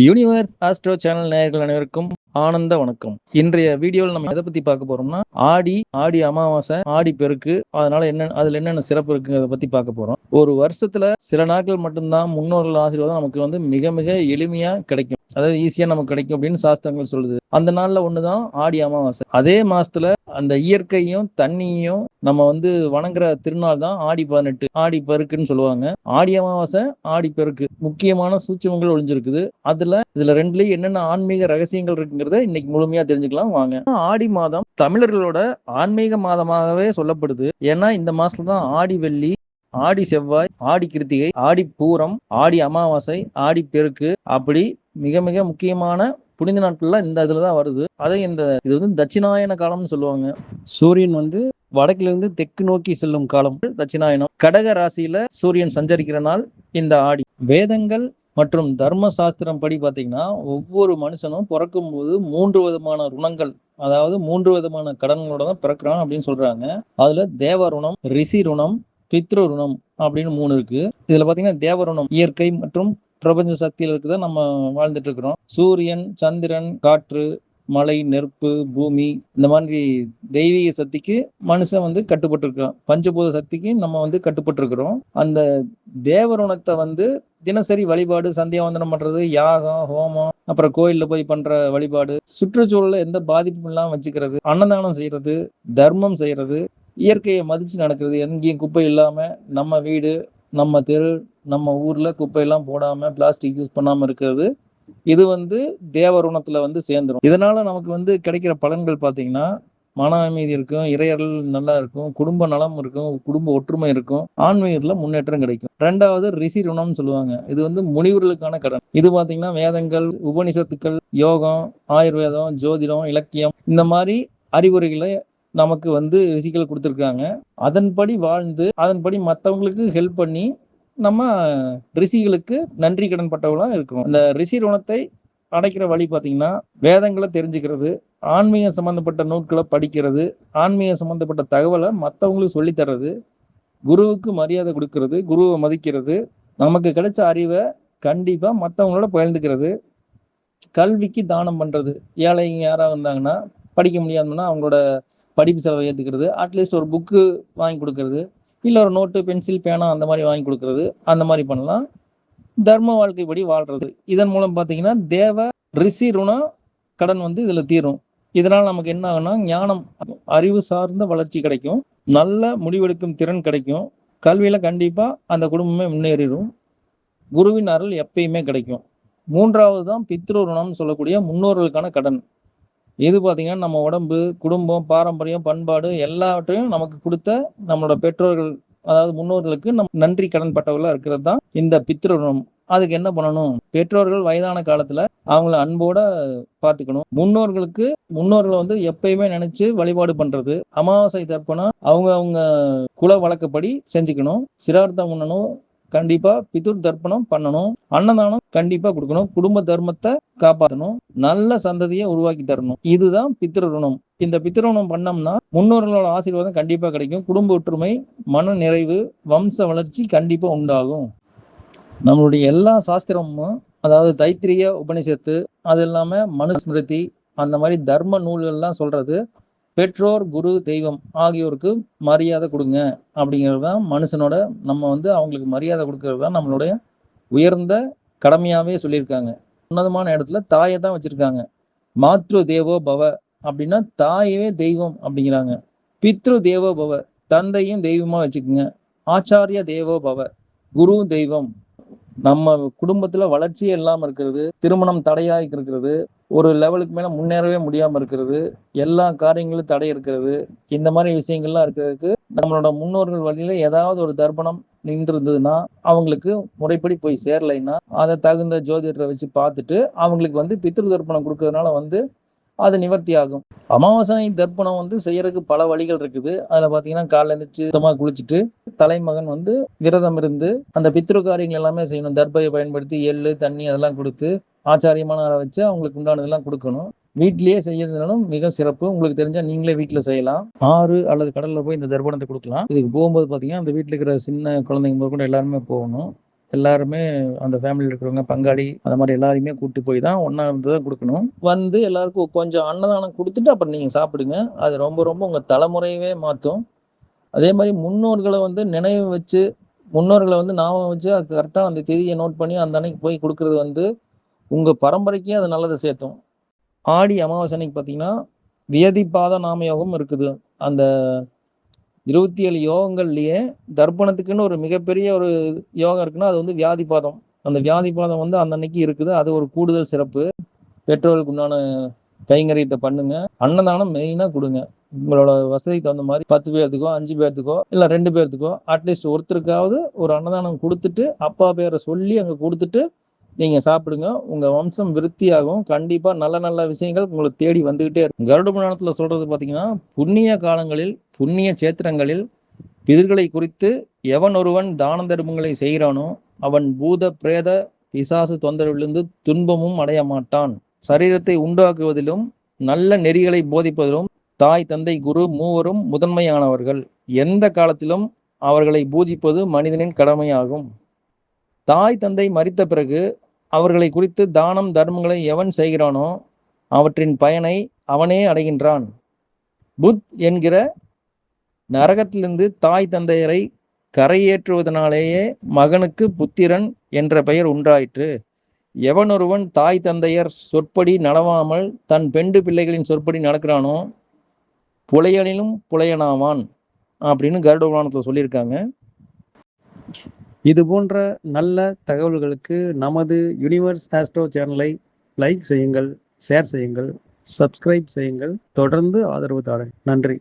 Universe astro channel நேயர்கள் அனைவருக்கும் ஆனந்த வணக்கம். இன்றைய வீடியோவில் நம்ம எதை பத்தி பார்க்க போறோம்னா, ஆடி அமாவாசை, ஆடி பெருக்கு, அதனால அதுல என்னென்ன சிறப்பு இருக்குங்கிறத பத்தி பார்க்க போறோம். ஒரு வருஷத்துல சில நாட்கள் மட்டும்தான் முன்னோர்கள் ஆசீர்வாதம் நமக்கு மிக மிக எளிமையா கிடைக்கும். அதாவது ஈஸியா நமக்கு கிடைக்கும் அப்படின்னு சாஸ்திரங்கள் சொல்லுது. அந்த நாள்ல ஒண்ணுதான் ஆடி அமாவாசை. அதே மாசத்துல அந்த இயற்கையும் தண்ணியையும் நம்ம வணங்குற திருநாள் தான் ஆடி 18, ஆடி பெருக்குன்னு சொல்லுவாங்க. ஆடி அமாவாசை, ஆடி பெருக்கு முக்கியமான சூட்சுமங்கள் ஒளிஞ்சிருக்குது. இதுல ரெண்டுலயும் என்னென்ன ஆன்மீக ரகசியங்கள் இருக்குங்கிறத இன்னைக்கு முழுமையா தெரிஞ்சுக்கலாம் வாங்க. ஆடி மாதம் தமிழர்களோட ஆன்மீக மாதமாகவே சொல்லப்படுது. ஏன்னா இந்த மாசத்துல தான் ஆடி வெள்ளி, ஆடி செவ்வாய், ஆடி கிருத்திகை, ஆடி பூரம், ஆடி அமாவாசை, ஆடி பெருக்கு, அப்படி மிக மிக முக்கியமான புனித நாட்கள்ல இந்த இதுலதான் வருது. இது தட்சிணாயன காலம்னு சொல்லுவாங்க. சூரியன் வடக்கிலிருந்து தெற்கு நோக்கி செல்லும் காலம் தட்சிணாயனம். கடக ராசியில சூரியன் சஞ்சரிக்கிற நாள் இந்த ஆடி. வேதங்கள் மற்றும் தர்ம சாஸ்திரம் படி பாத்தீங்கன்னா, ஒவ்வொரு மனுஷனும் பிறக்கும் போது 3 விதமான ருணங்கள், அதாவது 3 விதமான கடன்களோட தான் பிறக்கிறான் அப்படின்னு சொல்றாங்க. அதுல தேவ ருணம், ரிஷி ருணம், பித்ரு ருணம் அப்படின்னு 3 இருக்கு. இதுல பாத்தீங்கன்னா தேவ ருணம் இயற்கை மற்றும் பிரபஞ்ச சக்தியில இருக்குதான் நம்ம வாழ்ந்துட்டு இருக்கிறோம். சூரியன், சந்திரன், காற்று, மலை, நெருப்பு, பூமி, இந்த மாதிரி தெய்வீக சக்திக்கு மனுஷன் கட்டுப்பட்டு இருக்கிறான். பஞ்சபூத சக்திக்கு நம்ம கட்டுப்பட்டு இருக்கிறோம். அந்த தேவருணத்தை தினசரி வழிபாடு, சந்தியாவந்தனம் பண்றது, யாகம், ஹோமம், அப்புறம் கோயில்ல போய் பண்ற வழிபாடு, சுற்றுச்சூழல எந்த பாதிப்பும் இல்லாம வச்சுக்கிறது, அன்னதானம் செய்யறது, தர்மம் செய்யறது, இயற்கையை மதிச்சு நடக்கிறது, எங்கேயும் குப்பை இல்லாம நம்ம வீடு, நம்ம தெரு, நம்ம ஊர்ல குப்பை எல்லாம் போடாம, பிளாஸ்டிக் யூஸ் பண்ணாம இருக்கிறது, இது தேவருணத்துல சேர்ந்துரும். இதனால நமக்கு கிடைக்கிற பலன்கள் பாத்தீங்கன்னா, மன அமைதி இருக்கும், இறையருள் நல்லா இருக்கும், குடும்ப நலம் இருக்கும், குடும்ப ஒற்றுமை இருக்கும், ஆன்மீகத்துல முன்னேற்றம் கிடைக்கும். 2வது ரிஷி ருணம்னு சொல்லுவாங்க. இது முனிவர்களுக்கான கடன். இது பாத்தீங்கன்னா வேதங்கள், உபனிஷத்துக்கள், யோகம், ஆயுர்வேதம், ஜோதிடம், இலக்கியம், இந்த மாதிரி அறிவுரைகளை நமக்கு ரிஷிகள் கொடுத்துருக்காங்க. அதன்படி வாழ்ந்து அதன்படி மற்றவங்களுக்கு ஹெல்ப் பண்ணி நம்ம ரிஷிகளுக்கு நன்றி கடன் பட்டவங்களா இருக்கணும். இந்த ரிஷி ருணத்தை அடைக்கிற வழி பாத்தீங்கன்னா, வேதங்களை தெரிஞ்சுக்கிறது, ஆன்மீகம் சம்பந்தப்பட்ட நூல்களை படிக்கிறது, ஆன்மீகம் சம்பந்தப்பட்ட தகவலை மற்றவங்களுக்கு சொல்லி தர்றது, குருவுக்கு மரியாதை கொடுக்கறது, குருவை மதிக்கிறது, நமக்கு கிடைச்ச அறிவை கண்டிப்பா மற்றவங்களோட பகிர்ந்துக்கிறது, கல்விக்கு தானம் பண்றது, ஏழைங்க யாராவது வந்தாங்கன்னா படிக்க முடியாதுன்னா அவங்களோட படிப்பு செலவை ஏற்றுக்கிறது, அட்லீஸ்ட் ஒரு புக்கு வாங்கி கொடுக்கறது, இல்லை ஒரு நோட்டு, பென்சில், பேனா அந்த மாதிரி வாங்கி கொடுக்கறது, அந்த மாதிரி பண்ணலாம். தர்ம வாழ்க்கைப்படி வாழ்றது. இதன் மூலம் பார்த்தீங்கன்னா தேவ ரிஷி ருண கடன் இதுல தீரும். இதனால் நமக்கு என்ன ஆகும்னா, ஞானம், அறிவு சார்ந்த வளர்ச்சி கிடைக்கும், நல்ல முடிவெடுக்கும் திறன் கிடைக்கும், கல்வியில கண்டிப்பா அந்த குடும்பமே முன்னேறிடும், குருவின் அருள் எப்பயுமே கிடைக்கும். 3வது தான் பித்ரு ருணம்னு சொல்லக்கூடிய முன்னோர்களுக்கான கடன். இது பார்த்தீங்கன்னா நம்ம உடம்பு, குடும்பம், பாரம்பரியம், பண்பாடு எல்லாவற்றையும் நமக்கு கொடுத்த நம்மளோட பெற்றோர்கள், அதாவது முன்னோர்களுக்கு நம்ம நன்றி கடன் பட்டவர்களா இருக்கிறது தான் இந்த பித்ரு ருணம். அதுக்கு என்ன பண்ணணும்? பெற்றோர்கள் வயதான காலத்துல அவங்கள அன்போட பாத்துக்கணும். முன்னோர்களை எப்பயுமே நினைச்சு வழிபாடு பண்றது, அமாவாசை தர்ப்பணம் அவங்க குல வழக்கப்படி செஞ்சுக்கணும், சிரார்த்தம் பண்ணணும், கண்டிப்பா பிதுர் தர்ப்பணம் பண்ணணும், அன்னதானம் கண்டிப்பா கொடுக்கணும், குடும்ப தர்மத்தை காப்பாற்றணும், நல்ல சந்ததியை உருவாக்கி தரணும். இதுதான் பித்ரு ருணம். இந்த பித்ரு ருணம் பண்ணோம்னா முன்னோர்களோட ஆசீர்வாதம் கண்டிப்பா கிடைக்கும், குடும்ப ஒற்றுமை, மன நிறைவு, வம்ச வளர்ச்சி கண்டிப்பா உண்டாகும். நம்மளுடைய எல்லா சாஸ்திரமும், அதாவது தைத்திரிய உபனிஷத்து, அது இல்லாம மனுஸ்மிருதி, அந்த மாதிரி தர்ம நூல்கள்லாம் சொல்றது பெற்றோர், குரு, தெய்வம் ஆகியோருக்கு மரியாதை கொடுங்க அப்படிங்கிறது தான் மனுஷனோட, நம்ம அவங்களுக்கு மரியாதை கொடுக்கறது தான் நம்மளுடைய உயர்ந்த கடமையாவே சொல்லியிருக்காங்க. உன்னதமான இடத்துல தாயை தான் வச்சிருக்காங்க. மாத்ரு தேவோ பவ அப்படின்னா தாயே தெய்வம் அப்படிங்கிறாங்க. பித்ரு தேவோ பவ, தந்தையும் தெய்வமா வச்சுக்கோங்க. ஆச்சாரிய தேவோ பவ, குரு தெய்வம். நம்ம குடும்பத்துல வளர்ச்சியே இல்லாம இருக்கிறது, திருமணம் தடையாகி இருக்கிறது, ஒரு லெவலுக்கு மேல முன்னேறவே முடியாம இருக்கிறது, எல்லா காரியங்களும் தடை இருக்கிறது, இந்த மாதிரி விஷயங்கள்லாம் இருக்கிறதுக்கு நம்மளோட முன்னோர்கள் வழியில ஏதாவது ஒரு தர்ப்பணம் நின்று இருந்ததுன்னா, அவங்களுக்கு முறைப்படி போய் சேரலைன்னா அதை தகுந்த ஜோதிடரை வச்சு பார்த்துட்டு அவங்களுக்கு பித்ரு தர்ப்பணம் கொடுக்கறதுனால அது நிவர்த்தி ஆகும். அமாவாசை தர்ப்பணம் செய்யறதுக்கு பல வழிகள் இருக்குது. அதுல பாத்தீங்கன்னா காலைல எழுந்திரிச்சு சுத்தமா குளிச்சுட்டு தலைமகன் விரதம் இருந்து அந்த பித்ரு காரியங்கள் எல்லாமே செய்யணும். தர்பையை பயன்படுத்தி எள்ளு, தண்ணி அதெல்லாம் கொடுத்து ஆச்சாரியமான வச்சு அவங்களுக்கு உண்டானதெல்லாம் கொடுக்கணும். வீட்டிலேயே செய்யறதுனாலும் மிக சிறப்பு. உங்களுக்கு தெரிஞ்சா நீங்களே வீட்டுல செய்யலாம். ஆறு அல்லது கடல்ல போய் இந்த தர்ப்பணத்தை கொடுக்கலாம். இதுக்கு போகும்போது பாத்தீங்கன்னா அந்த வீட்டுல இருக்கிற சின்ன குழந்தைங்க கூட எல்லாருமே போகணும். எல்லாருமே அந்த ஃபேமிலியில் இருக்கிறவங்க பங்காளி அந்த மாதிரி எல்லாரையுமே கூப்பிட்டு போய் தான் ஒன்றா இருந்து தான் கொடுக்கணும். வந்து எல்லாருக்கும் கொஞ்சம் அன்னதானம் கொடுத்துட்டு அப்புறம் நீங்கள் சாப்பிடுங்க. அது ரொம்ப ரொம்ப உங்கள் தலைமுறையவே மாற்றும். அதே மாதிரி முன்னோர்களை வந்து நினைவு வச்சு, முன்னோர்களை வந்து ஞாபகம் வச்சு அது கரெக்டாக அந்த தேதியை நோட் பண்ணி அந்த அன்னைக்கு போய் கொடுக்குறது வந்து உங்கள் பரம்பரைக்கே அது நல்லதை சேர்த்தும். ஆடி அமாவாசை அன்னைக்கு பார்த்தீங்கன்னா வியதிபாத நாம யோகம் இருக்குது. அந்த 27 யோகங்கள்லயே தர்ப்பணத்துக்குன்னு ஒரு மிகப்பெரிய ஒரு யோகம் இருக்குன்னா அது வந்து வியாதிபாதம். அந்த வியாதிபாதம் வந்து அந்த அன்னைக்கு இருக்குது. அது ஒரு கூடுதல் சிறப்பு. பெற்றோர்களுக்கு உண்டான கைங்கரியத்தை பண்ணுங்க. அன்னதானம் மெயினா கொடுங்க. உங்களோட வசதிக்கு தகுந்த மாதிரி 10 பேர்த்துக்கோ 5 பேர்த்துக்கோ இல்லை 2 பேர்த்துக்கோ அட்லீஸ்ட் ஒருத்தருக்காவது ஒரு அன்னதானம் கொடுத்துட்டு அப்பா பேரை சொல்லி அங்கே கொடுத்துட்டு நீங்க சாப்பிடுங்க. உங்க வம்சம் விருத்தியாகும். கண்டிப்பா நல்ல நல்ல விஷயங்கள் உங்களுக்கு தேடி வந்துகிட்டே இருக்கும். கருட புராணத்துல சொல்றது பாத்தீங்கன்னா, புண்ணிய காலங்களில் புண்ணிய சேத்திரங்களில் பிதர்களை குறித்து எவன் ஒருவன் தான தர்மங்களை செய்கிறானோ அவன் பூத பிரேத பிசாசு தொந்தரவிலிருந்து துன்பமும் அடைய மாட்டான். சரீரத்தை உண்டாக்குவதிலும் நல்ல நெறிகளை போதிப்பதிலும் தாய் தந்தை குரு மூவரும் முதன்மையானவர்கள். எந்த காலத்திலும் அவர்களை பூஜிப்பது மனிதனின் கடமையாகும். தாய் தந்தை மரித்த பிறகு அவர்களை குறித்து தானம் தர்மங்களை எவன் செய்கிறானோ அவற்றின் பயனை அவனே அடைகின்றான். புத் என்கிற நரகத்திலிருந்து தாய் தந்தையரை கரையேற்றுவதனாலேயே மகனுக்கு புத்திரன் என்ற பெயர் உண்டாயிற்று. எவனொருவன் தாய் தந்தையர் சொற்படி நடவாமல் தன் பெண்டு பிள்ளைகளின் சொற்படி நடக்கிறானோ புலையனிலும் புலையனாவான் அப்படின்னு கருட புராணத்தில் சொல்லியிருக்காங்க. இது போன்ற நல்ல தகவல்களுக்கு நமது யூனிவர்ஸ் ஆஸ்ட்ரோ சேனலை லைக் செய்யுங்கள், ஷேர் செய்யுங்கள், சப்ஸ்கிரைப் செய்யுங்கள். தொடர்ந்து ஆதரவு தாருங்கள். நன்றி.